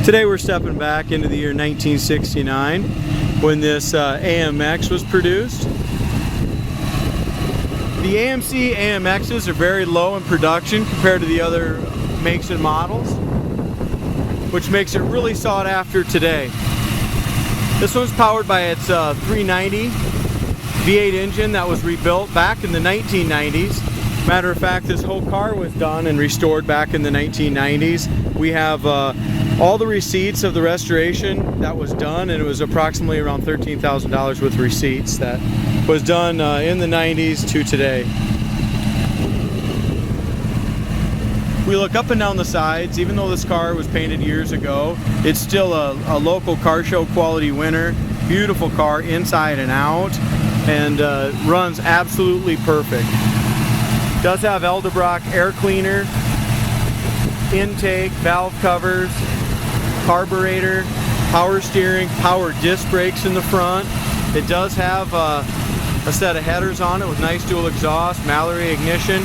Today we're stepping back into the year 1969 when this AMX was produced. The AMC AMXs are very low in production compared to the other makes and models, which makes it really sought after today. This one's powered by its 390 V8 engine that was rebuilt back in the 1990s. Matter of fact, this whole car was done and restored back in the 1990s. We have all the receipts of the restoration that was done, and it was approximately around $13,000 with receipts that was done in the 90s to today. We look up and down the sides. Even though this car was painted years ago, it's still a local car show quality winner. Beautiful car inside and out, and runs absolutely perfect. Does have Edelbrock air cleaner, intake, valve covers, carburetor, power steering, power disc brakes in the front. It does have a set of headers on it with nice dual exhaust, Mallory ignition.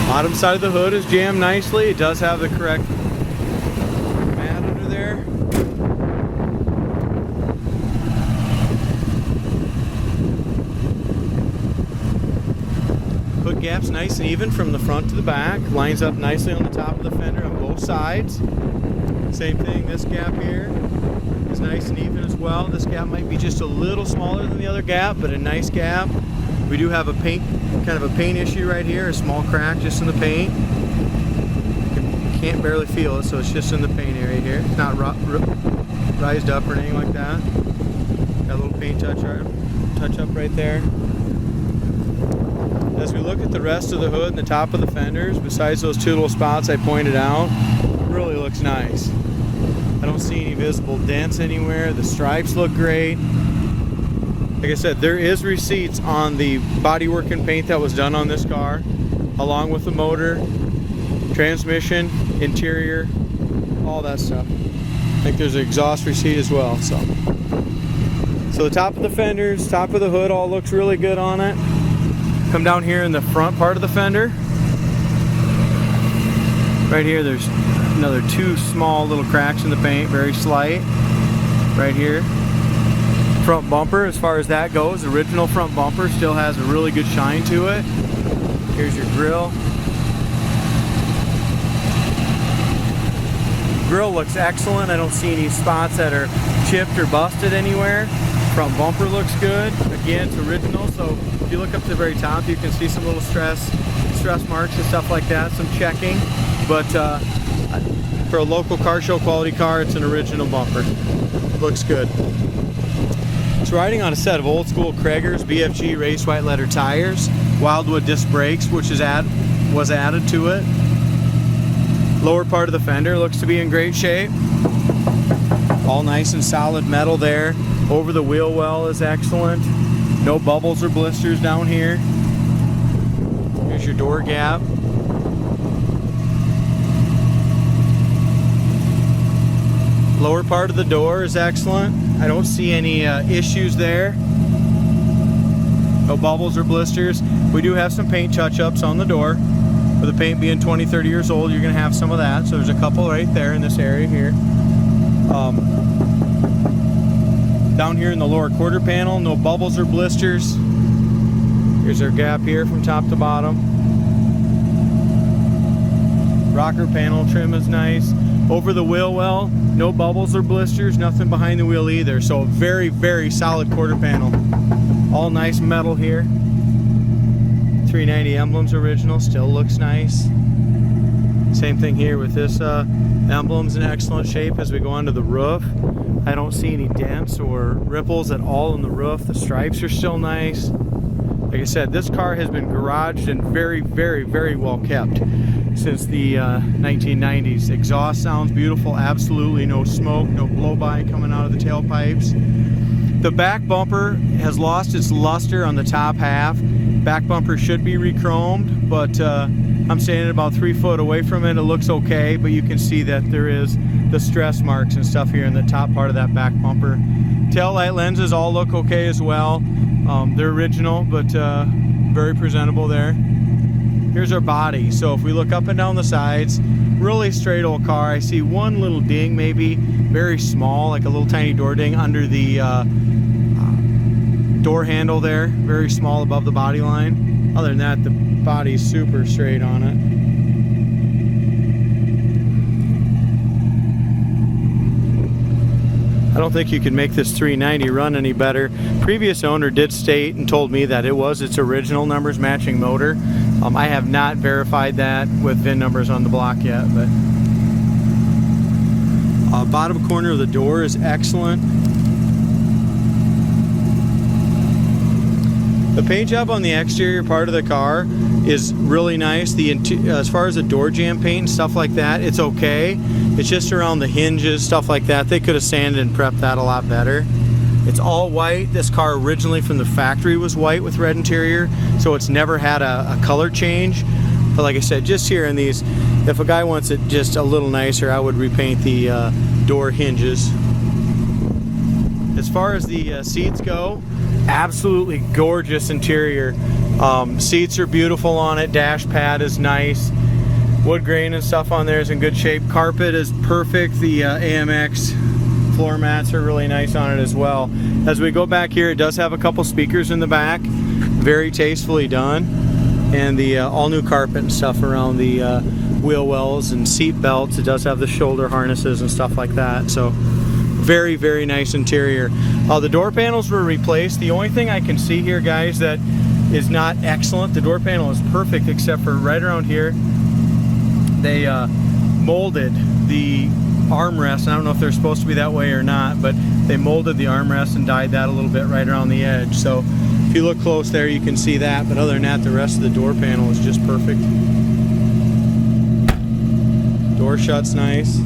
Bottom side of the hood is jammed nicely. It does have the correct mat under there. Hood gap's nice and even from the front to the back. Lines up nicely on the top of the fender on both sides. Same thing, this gap here is nice and even as well. This gap might be just a little smaller than the other gap, but a nice gap. We do have a kind of a paint issue right here, a small crack just in the paint. You can't barely feel it, so it's just in the paint area here. It's not rised up or anything like that. Got a little paint touch up right there. As we look at the rest of the hood and the top of the fenders, besides those two little spots I pointed out, it really looks nice. I don't see any visible dents anywhere. The stripes look great. Like I said, there is receipts on the bodywork and paint that was done on this car, along with the motor, transmission, interior, all that stuff. I think there's an exhaust receipt as well. So the top of the fenders, top of the hood all looks really good on it. Come down here in the front part of the fender. Right here there's another two small little cracks in the paint, very slight. Right here. Front bumper, as far as that goes, original front bumper still has a really good shine to it. Here's your grill. Grill looks excellent. I don't see any spots that are chipped or busted anywhere. Front bumper looks good. Again, it's original, so if you look up to the very top, you can see some little stress marks and stuff like that, some checking. But for a local car show quality car, it's an original bumper. Looks good. It's riding on a set of old school Krager's BFG race white letter tires, Wildwood disc brakes, which was added to it. Lower part of the fender looks to be in great shape. All nice and solid metal there. Over the wheel well is excellent. No bubbles or blisters down here. Here's your door gap. Lower part of the door is excellent. I don't see any issues there. No bubbles or blisters. We do have some paint touch-ups on the door. With the paint being 20, 30 years old, you're going to have some of that. So there's a couple right there in this area here. Down here in the lower quarter panel, no bubbles or blisters. Here's our gap here from top to bottom. Rocker panel trim is nice. Over the wheel well, no bubbles or blisters, nothing behind the wheel either. So a very, very solid quarter panel. All nice metal here. 390 emblems original, still looks nice. Same thing here with this emblem's in excellent shape as we go onto the roof. I don't see any dents or ripples at all in the roof. The stripes are still nice. Like I said, this car has been garaged and very, very, very well kept since the 1990s. Exhaust sounds beautiful, absolutely no smoke, no blow-by coming out of the tailpipes. The back bumper has lost its luster on the top half. Back bumper should be re-chromed, but I'm standing about 3 foot away from it. It looks okay, but you can see that there is the stress marks and stuff here in the top part of that back bumper. Tail light lenses all look okay as well. They're original, but very presentable there. Here's our body. So if we look up and down the sides, really straight old car. I see one little ding, maybe very small, like a little tiny door ding under the door handle there, very small above the body line. Other than that, the body's super straight on it. I don't think you can make this 390 run any better. Previous owner did state and told me that it was its original numbers matching motor. I have not verified that with VIN numbers on the block yet, but bottom corner of the door is excellent. The paint job on the exterior part of the car is really nice. As far as the door jamb paint and stuff like that, it's okay. It's just around the hinges, stuff like that. They could have sanded and prepped that a lot better. It's all white. This car originally from the factory was white with red interior, so it's never had a color change. But like I said, just here in these, if a guy wants it just a little nicer, I would repaint the door hinges. As far as the seats go, absolutely gorgeous interior. Seats are beautiful on it. Dash pad is nice. Wood grain and stuff on there is in good shape. Carpet is perfect. The AMX floor mats are really nice on it as well. As we go back here, it does have a couple speakers in the back. Very tastefully done. And the all new carpet and stuff around the wheel wells and seat belts. It does have the shoulder harnesses and stuff like that. So very, very nice interior. The door panels were replaced. The only thing I can see here, guys, that is not excellent, the door panel is perfect except for right around here. They molded the armrest. I don't know if they're supposed to be that way or not, but they molded the armrest and dyed that a little bit right around the edge. So if you look close there, you can see that. But other than that, the rest of the door panel is just perfect. Door shut's nice.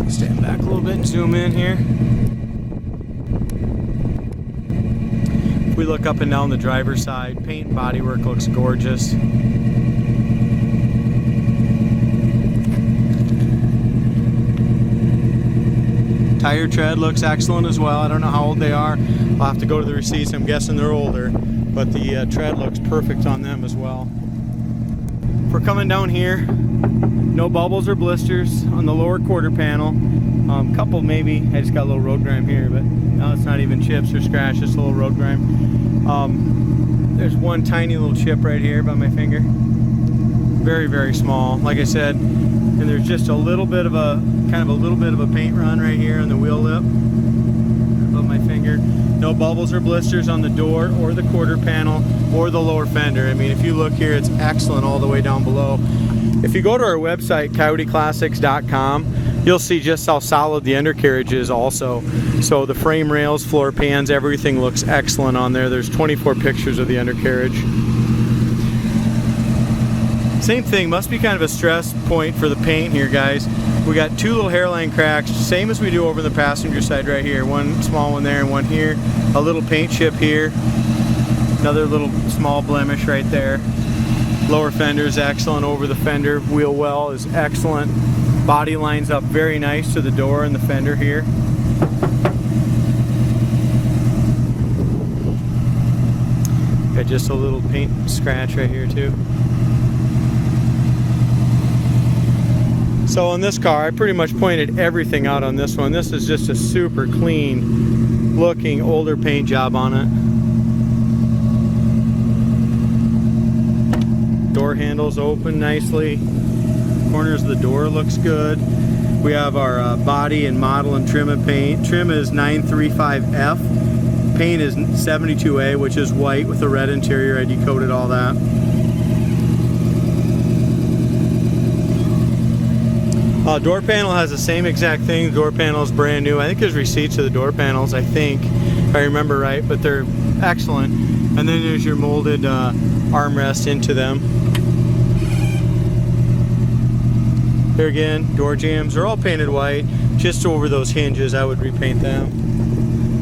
Stand back a little bit and zoom in here. If we look up and down the driver's side, paint and bodywork looks gorgeous. Tire tread looks excellent as well. I don't know how old they are. I'll have to go to the receipts. I'm guessing they're older, but the tread looks perfect on them as well. If we're coming down here, no bubbles or blisters on the lower quarter panel. Couple maybe. I just got a little road grime here, but no, it's not even chips or scratch, just a little road grime. There's one tiny little chip right here by my finger. Very, very small. Like I said, and there's just a little bit of a paint run right here on the wheel lip above my finger. No bubbles or blisters on the door or the quarter panel or the lower fender. I mean, if you look here, it's excellent all the way down below. If you go to our website, coyoteclassics.com, you'll see just how solid the undercarriage is also. So the frame rails, floor pans, everything looks excellent on there. There's 24 pictures of the undercarriage. Same thing, must be kind of a stress point for the paint here, guys. We got two little hairline cracks, same as we do over the passenger side right here. One small one there and one here. A little paint chip here. Another little small blemish right there. Lower fender is excellent over the fender. Wheel well is excellent. Body lines up very nice to the door and the fender here. Got just a little paint scratch right here too. So on this car, I pretty much pointed everything out on this one. This is just a super clean looking older paint job on it. Door handles open nicely. Corners of the door looks good. We have our body and model and trim and paint. Trim is 935F. Paint is 72A, which is white with a red interior. I decoded all that. Door panel has the same exact thing. The door panel is brand new. I think there's receipts of the door panels, I think, if I remember right, but they're excellent. And then there's your molded armrest into them. Here again, door jambs are all painted white. Just over those hinges, I would repaint them.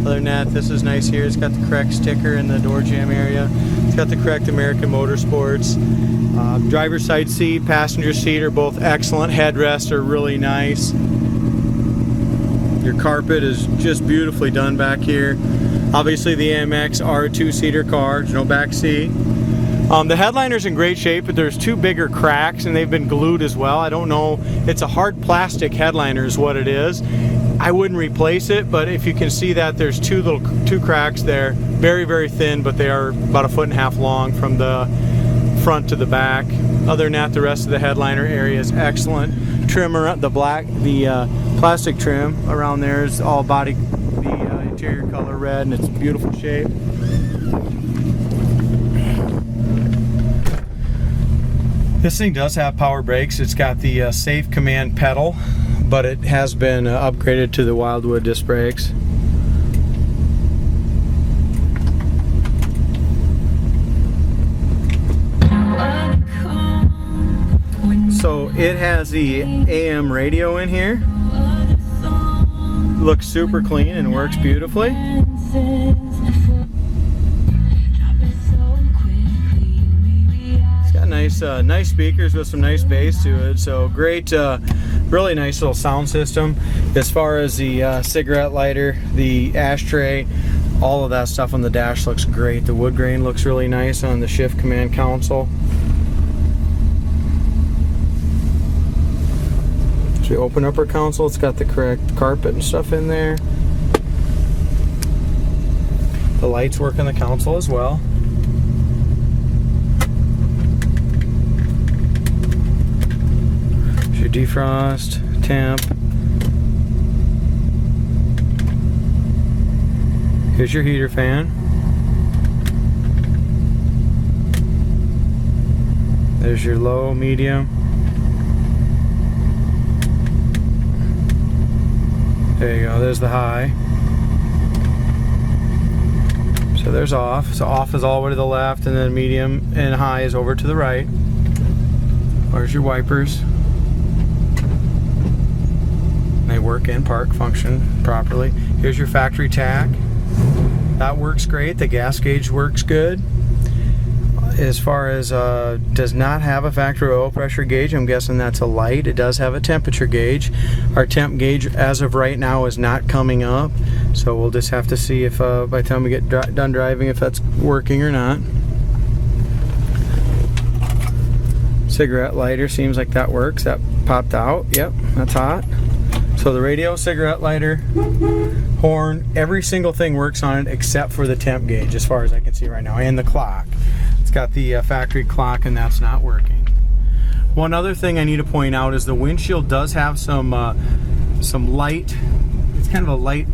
Other than that, this is nice here. It's got the correct sticker in the door jamb area. It's got the correct American Motorsports. Driver's side seat, passenger seat are both excellent. Headrests are really nice. Your carpet is just beautifully done back here. Obviously the AMX are a two-seater car, there's no back seat. The headliner's in great shape, but there's two bigger cracks and they've been glued as well. I don't know, it's a hard plastic headliner is what it is. I wouldn't replace it, but if you can see that, there's two cracks there. Very, very thin, but they are about 1.5 feet long from the front to the back. Other than that, the rest of the headliner area is excellent. Trim around the plastic trim around there is all body, the interior color red, and it's beautiful shape. This thing does have power brakes. It's got the safe command pedal, but it has been upgraded to the Wildwood disc brakes. So it has the AM radio in here. Looks super clean and works beautifully. It's got nice speakers with some nice bass to it. So great, really nice little sound system. As far as the cigarette lighter, the ashtray, all of that stuff on the dash looks great. The wood grain looks really nice on the shift command console. So you open up our console, it's got the correct carpet and stuff in there. The lights work on the console as well. There's your defrost, temp. Here's your heater fan. There's your low, medium. There you go, there's the high. So there's off. So off is all the way to the left, and then medium and high is over to the right. There's your wipers. They work in park, function properly. Here's your factory tach. That works great. The gas gauge works good. As far as does not have a factory oil pressure gauge, I'm guessing that's a light. It does have a temperature gauge. Our temp gauge as of right now is not coming up, so we'll just have to see if by the time we get done driving if that's working or not. Cigarette lighter, seems like that works. That popped out. Yep, that's hot. So the radio, cigarette lighter, horn, every single thing works on it except for the temp gauge as far as I can see right now, and the clock. It's got the factory clock, and that's not working. One other thing I need to point out is the windshield does have some light. It's kind of a light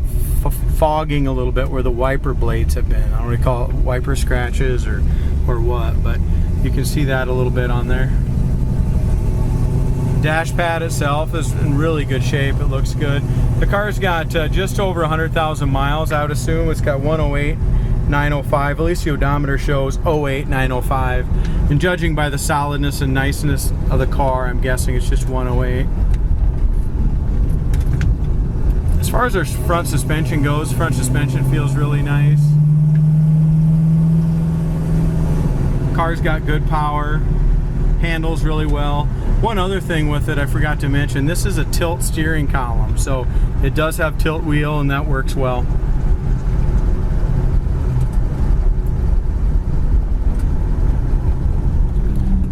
fogging a little bit where the wiper blades have been. I don't really call it wiper scratches or what, but you can see that a little bit on there. Dash pad itself is in really good shape. It looks good. The car's got just over 100,000 miles. I would assume it's got 108,905. At least the odometer shows 08905. And judging by the solidness and niceness of the car, I'm guessing it's just 108. As far as our front suspension goes, front suspension feels really nice. Car's got good power, handles really well. One other thing with it I forgot to mention, this is a tilt steering column, so it does have tilt wheel, and that works well.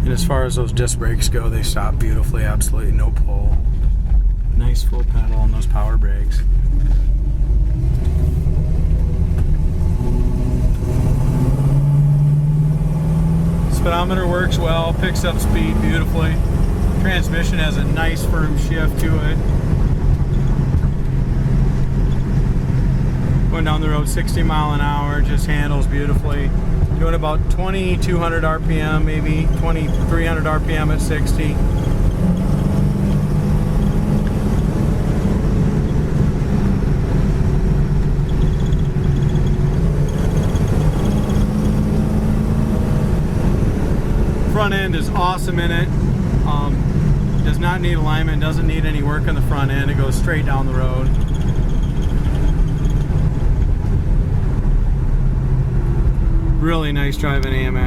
And as far as those disc brakes go, they stop beautifully, absolutely no pull. Nice full pedal on those power brakes. Speedometer works well, picks up speed beautifully. Transmission has a nice firm shift to it. Going down the road 60 mile an hour, just handles beautifully. Doing about 2200 RPM, maybe 2300 RPM at 60. Front end is awesome in it. Does not need alignment, doesn't need any work on the front end. It goes straight down the road. really nice driving AMX.